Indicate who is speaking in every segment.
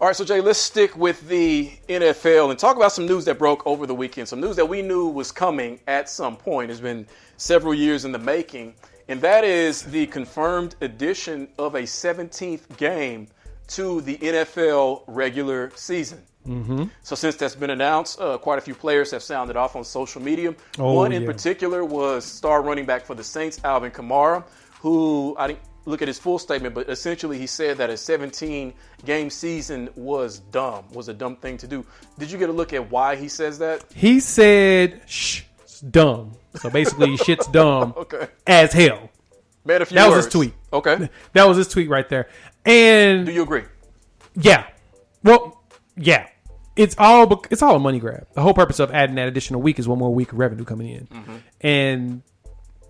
Speaker 1: All right, so Jay, let's stick with the NFL and talk about some news that broke over the weekend. Some news that we knew was coming at some point. It's been several years in the making, and that is the confirmed addition of a 17th game to the NFL regular season. Mm-hmm. So since that's been announced, quite a few players have sounded off on social media. One in particular was star running back for the Saints, Alvin Kamara, who I didn't look at his full statement, but essentially he said that a 17-game season was a dumb thing to do. Did you get a look at why he says that?
Speaker 2: He said, it's dumb. So basically, shit's dumb as hell.
Speaker 1: Man, a few
Speaker 2: that
Speaker 1: words.
Speaker 2: Was his tweet.
Speaker 1: Okay.
Speaker 2: That was his tweet right there. And
Speaker 1: do you agree?
Speaker 2: Yeah. Well, yeah. It's all a money grab. The whole purpose of adding that additional week is one more week of revenue coming in. Mm-hmm. And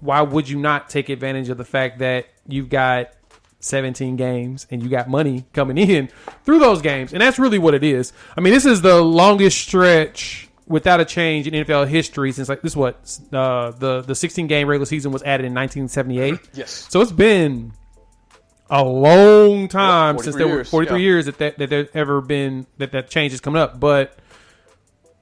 Speaker 2: why would you not take advantage of the fact that you've got 17 games and you got money coming in through those games? And that's really what it is. I mean, this is the longest stretch without a change in NFL history since the 16-game regular season was added in 1978.
Speaker 1: Yes.
Speaker 2: So it's been a long time since there were 43 years that there's ever been that change is coming up. But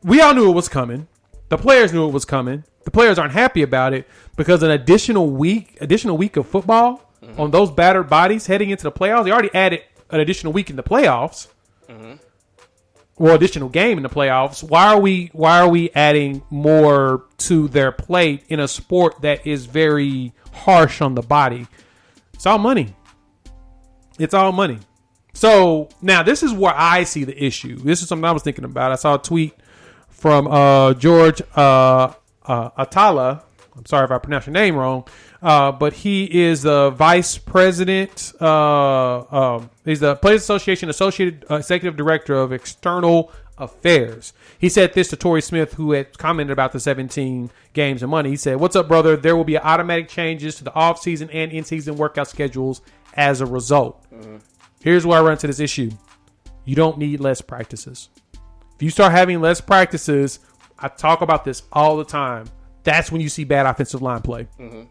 Speaker 2: we all knew it was coming. The players knew it was coming. The players aren't happy about it because an additional week of football on those battered bodies heading into the playoffs. They already added an additional week in the playoffs, or additional game in the playoffs. Why are we adding more to their plate in a sport that is very harsh on the body? It's all money. It's all money. So now this is where I see the issue. This is something I was thinking about. I saw a tweet from George Atala. I'm sorry if I pronounced your name wrong, but he is the vice president. He's the Players Association Associate Executive Director of External Affairs. He said this to Torrey Smith, who had commented about the 17 games and money. He said, "What's up, brother? There will be automatic changes to the off-season and in-season workout schedules as a result." Mm-hmm. Here's where I run into this issue. You don't need less practices. If you start having less practices, I talk about this all the time. That's when you see bad offensive line play. Mm-hmm.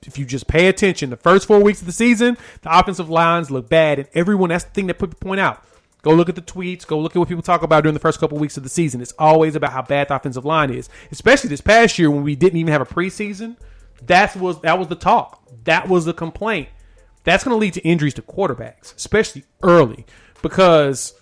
Speaker 2: If you just pay attention, the first 4 weeks of the season, the offensive lines look bad. And everyone, that's the thing that people point out. Go look at the tweets. Go look at what people talk about during the first couple of weeks of the season. It's always about how bad the offensive line is. Especially this past year when we didn't even have a preseason. That was the talk. That was the complaint. That's going to lead to injuries to quarterbacks, especially early, because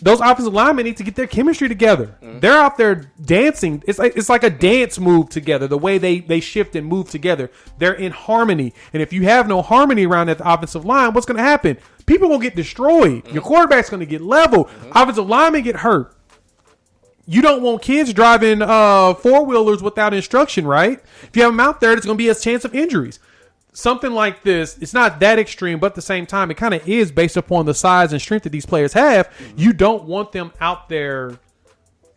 Speaker 2: those offensive linemen need to get their chemistry together. Mm-hmm. They're out there dancing. It's like a dance move together, the way they shift and move together. They're in harmony. And if you have no harmony around that offensive line, what's going to happen? People will get destroyed. Mm-hmm. Your quarterback's going to get leveled. Mm-hmm. Offensive linemen get hurt. You don't want kids driving four-wheelers without instruction, right? If you have them out there, there's going to be a chance of injuries. Something like this, it's not that extreme, but at the same time, it kind of is based upon the size and strength that these players have. Mm-hmm. You don't want them out there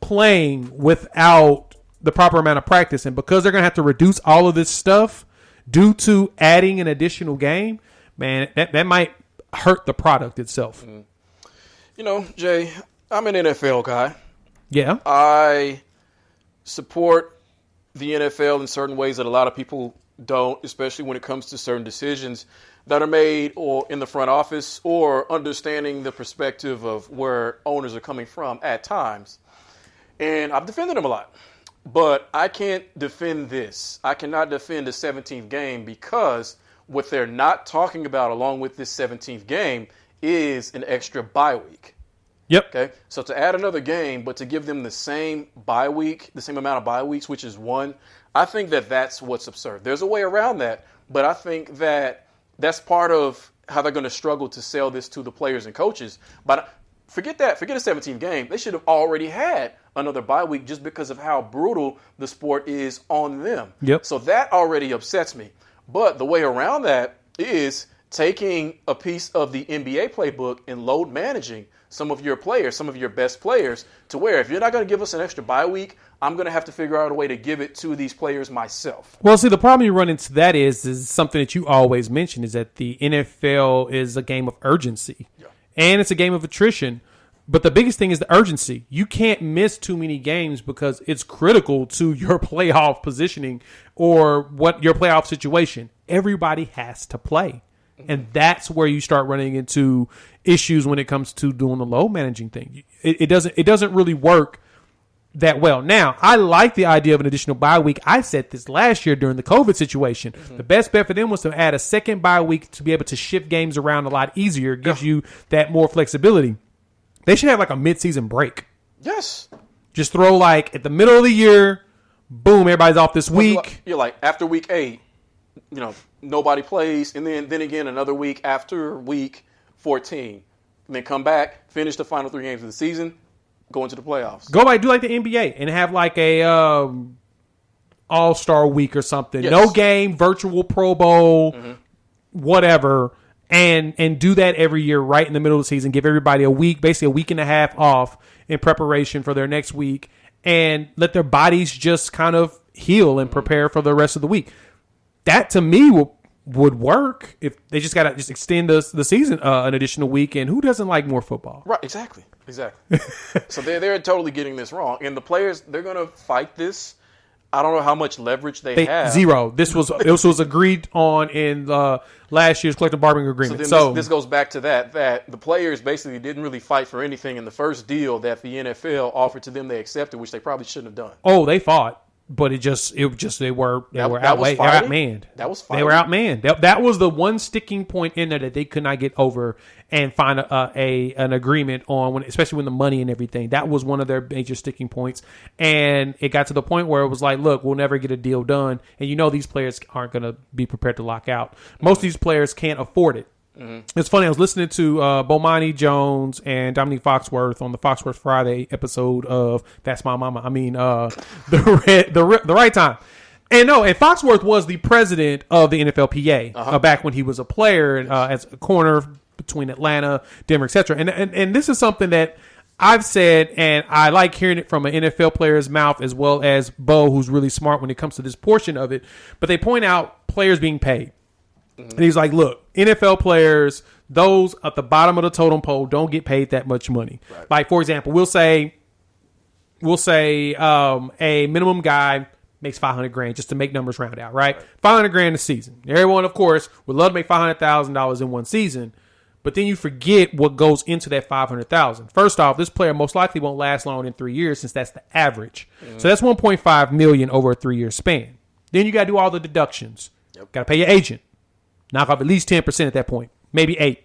Speaker 2: playing without the proper amount of practice. And because they're going to have to reduce all of this stuff due to adding an additional game, man, that might hurt the product itself.
Speaker 1: Mm-hmm. You know, Jay, I'm an NFL guy.
Speaker 2: Yeah.
Speaker 1: I support the NFL in certain ways that a lot of people don't, especially when it comes to certain decisions that are made or in the front office or understanding the perspective of where owners are coming from at times. And I've defended them a lot. But I can't defend this. I cannot defend the 17th game because what they're not talking about along with this 17th game is an extra bye week.
Speaker 2: Yep.
Speaker 1: Okay. So to add another game, but to give them the same bye week, the same amount of bye weeks, which is one, I think that that's what's absurd. There's a way around that, but I think that that's part of how they're going to struggle to sell this to the players and coaches. But forget that. Forget a 17th game. They should have already had another bye week just because of how brutal the sport is on them.
Speaker 2: Yep.
Speaker 1: So that already upsets me. But the way around that is taking a piece of the NBA playbook and load managing some of your players, some of your best players, to where if you're not going to give us an extra bye week, I'm going to have to figure out a way to give it to these players myself.
Speaker 2: Well, see, the problem you run into that is something that you always mention, is that the NFL is a game of urgency. Yeah. And it's a game of attrition. But the biggest thing is the urgency. You can't miss too many games because it's critical to your playoff positioning or what your playoff situation. Everybody has to play. And that's where you start running into issues when it comes to doing the load managing thing. It doesn't really work that well. Now, I like the idea of an additional bye week. I said this last year during the COVID situation. Mm-hmm. The best bet for them was to add a second bye week to be able to shift games around a lot easier. It gives you that more flexibility. They should have like a mid-season break.
Speaker 1: Yes.
Speaker 2: Just throw like at the middle of the year, boom, everybody's off this week.
Speaker 1: You're like after week 8, nobody plays, and then again another week after week 14. And then come back, finish the final 3 games of the season, go into the playoffs.
Speaker 2: Go do like the NBA and have like a all-star week or something.
Speaker 1: Yes.
Speaker 2: No game, virtual Pro Bowl, whatever, and do that every year right in the middle of the season. Give everybody a week, basically a week and a half off in preparation for their next week, and let their bodies just kind of heal and prepare for the rest of the week. That, to me, would work if they just got to just extend the season an additional week. And who doesn't like more football?
Speaker 1: Right, exactly. So they're totally getting this wrong. And the players, they're going to fight this. I don't know how much leverage they have.
Speaker 2: Zero. This was agreed on in last year's collective bargaining agreement.
Speaker 1: So this goes back to that the players basically didn't really fight for anything in the first deal that the NFL offered to them. They accepted, which they probably shouldn't have done.
Speaker 2: Oh, they fought. But they were outmanned.
Speaker 1: That was fighting.
Speaker 2: They were outmanned. That was the one sticking point in there that they could not get over and find an agreement on, especially when the money and everything. That was one of their major sticking points. And it got to the point where it was like, look, we'll never get a deal done. And these players aren't going to be prepared to lock out. Most of these players can't afford it. Mm-hmm. It's funny. I was listening to Bomani Jones and Dominique Foxworth on the Foxworth Friday episode of That's My Mama. I mean, the Right Time. And Foxworth was the president of the NFLPA back when he was a player as a corner between Atlanta, Denver, etc. And this is something that I've said, and I like hearing it from an NFL player's mouth as well as Bo, who's really smart when it comes to this portion of it. But they point out players being paid. Mm-hmm. And he's like, look, NFL players, those at the bottom of the totem pole don't get paid that much money. Right. Like, for example, we'll say a minimum guy makes $500,000 just to make numbers round out, right? $500,000 a season. Everyone, of course, would love to make $500,000 in one season, but then you forget what goes into that $500,000. First off, this player most likely won't last longer than 3 years since that's the average. Mm-hmm. So that's $1.5 million over a 3-year span. Then you got to do all the deductions. Yep. Got to pay your agent. Knock off at least 10% at that point, maybe 8%.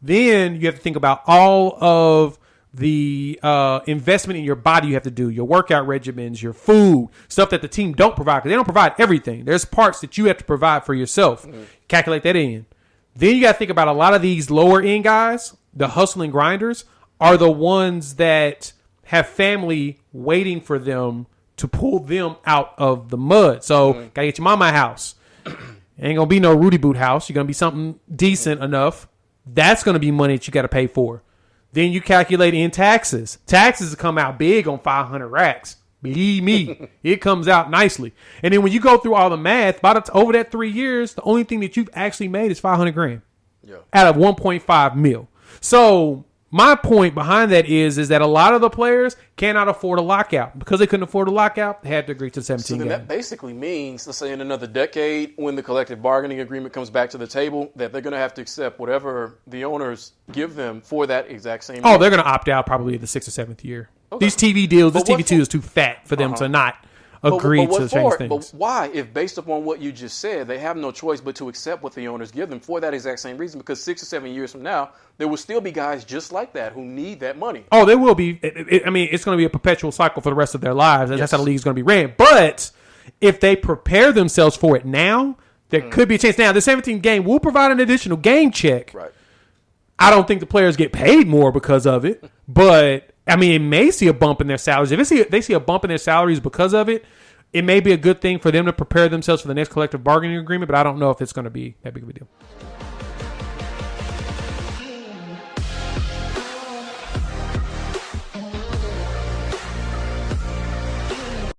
Speaker 2: Then you have to think about all of the investment in your body you have to do, your workout regimens, your food, stuff that the team don't provide, because they don't provide everything. There's parts that you have to provide for yourself. Mm-hmm. Calculate that in. Then you got to think about a lot of these lower end guys, the hustling grinders, are the ones that have family waiting for them to pull them out of the mud. So, got to get your mama a house. Ain't going to be no Rudy Boot house. You're going to be something decent enough. That's going to be money that you got to pay for. Then you calculate in taxes. Taxes come out big on 500 racks. Believe me, it comes out nicely. And then when you go through all the math, over that 3 years, the only thing that you've actually made is $500,000 out of 1.5 mil. So my point behind that is that a lot of the players cannot afford a lockout. Because they couldn't afford a lockout, they had to agree to 17 games.
Speaker 1: That basically means, let's say in another decade, when the collective bargaining agreement comes back to the table, that they're going to have to accept whatever the owners give them for that exact same year.
Speaker 2: They're going to opt out probably the 6th or 7th year. Okay. These TV deals, this TV deal is too fat for them to not agree to change things.
Speaker 1: But why, if based upon what you just said, they have no choice but to accept what the owners give them for that exact same reason? Because 6 or 7 years from now, there will still be guys just like that who need that money.
Speaker 2: Oh, there will be. It's going to be a perpetual cycle for the rest of their lives. Yes. That's how the league's going to be ran. But if they prepare themselves for it now, there could be a chance. Now, the 17th game will provide an additional game check.
Speaker 1: Right.
Speaker 2: I don't think the players get paid more because of it, but it may see a bump in their salaries. If they see a bump in their salaries because of it, it may be a good thing for them to prepare themselves for the next collective bargaining agreement, but I don't know if it's going to be that big of a deal.